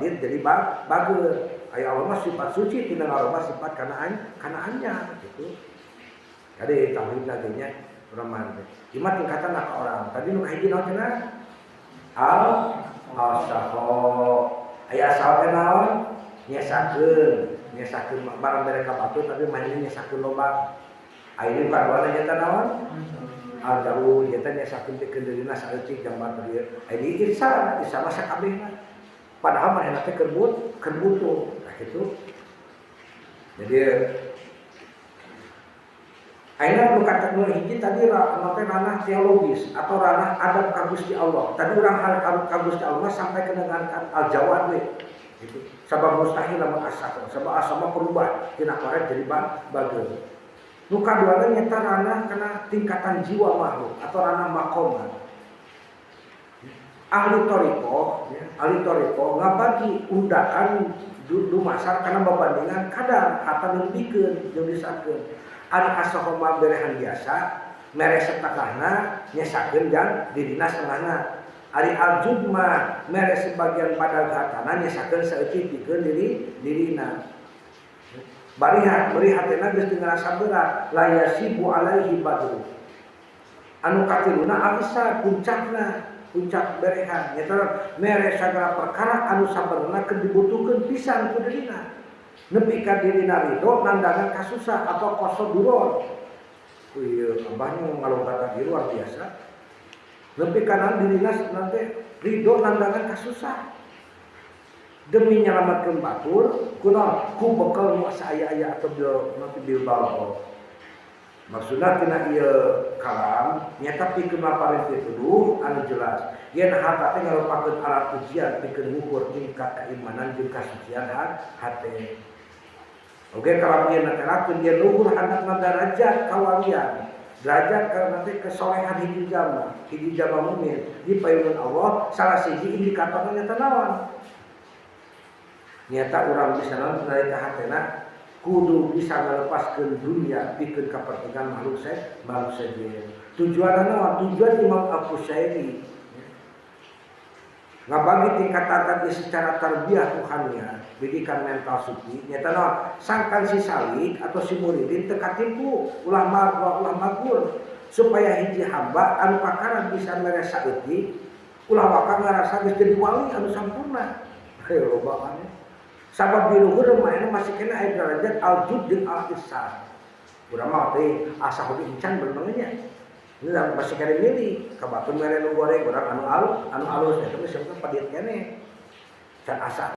masjid jadi bagus. Aya Allah mah sifat suci tina ngarobah sifat kanaannya gitu. Tadi tauhid naginya urang mah. Cuma tingkatan ka orang. Tadi nu kahiji naon cenah? Al-saho. Aya asal teh naon? Nyesakeun barang bere ka batu tapi main nyesakeun loba. Ayeuna kaduana nya teh naon? Jauh eta nyesakeun teh keundeurina saeutik jambar dieu. Aya irsa mah sakabehna. Padahal manehna teh keur butuh. Nah kitu. Jadi ayeuna nu kata nu hiji tadi ranah teologis atau ranah adab ka Gusti Allah. Tadi urang hal ka Gusti Allah sampai ke dengarkan al-jawad we. Gitu. Sabab mustahil lamun asal, sabab asal berubah tina korek jadi bageul. Nu kaduana nyata ranah kana tingkatan jiwa makhluk atau ranah makomah. Ahli toriko ngabagi undakan dumasar karena membandingan kadar harta nembikeun jeung disakeun. Ari asahoma berehan biasa mere setengahna nyesakeun jang dirina setengahna. Ari aljud mah mere sebagian pada hartana nyesakeun saeutik pikeun dirina. Bari hatena geus teu ngarasa berat la yasibu alaihi badru. Anu katiluna alisa puncak berehan nyata mere sagala perkara anu sabarna keur dibutuhkeun pisan ku dirina. Nepi ka dirina ridho nandangan kasusah atau qasdurur. Ieu abahnya ngalongkatan ieu luar biasa. Nepi kana dirina nanti ridho nandangan kasusah. Demi nyelamatkeun batur kunaon ku bekal nu saaya-aya atau bil balbo. Maksudna tina ieu kalam nyata pikeun maparin pituduh anu jelas. Yen harta teh ngarupakeun alat ujian pikeun ngukur tingkat keimanan jeung kasucian hate. Oge kalam ieu naterakeun dia luhur handapna darajat kawalian. Derajat karena teh kesolehan hiji jama mukmin di payungan Allah salah siji indikatorna nyata naon? Nyata urang bisa naon dari ka hatena kudu bisa melepaskan dunia bikin kepentingan makhluk saja. Tujuan Imam Al-Qushairi ngabagi tingkatan secara tarbiyah Tuhannya, didikan mental suci. Nyata sangkan si salik atau si muridin teka tipu ulah magur supaya hiji hamba anu kakaran bisa meresa eutik ulah waka ngarasa geus jadi wali anu sampurna. Ayo loba mane. Sabab di luhur mainnya masih kena aya derajat al-jud jeung al-ihsan. Urang mah teh asa hobi encan benernya. Ini masih kena milih ka batur mere nu goreng urang anu alus eta mah sebenarnya padiet keneh. Can asa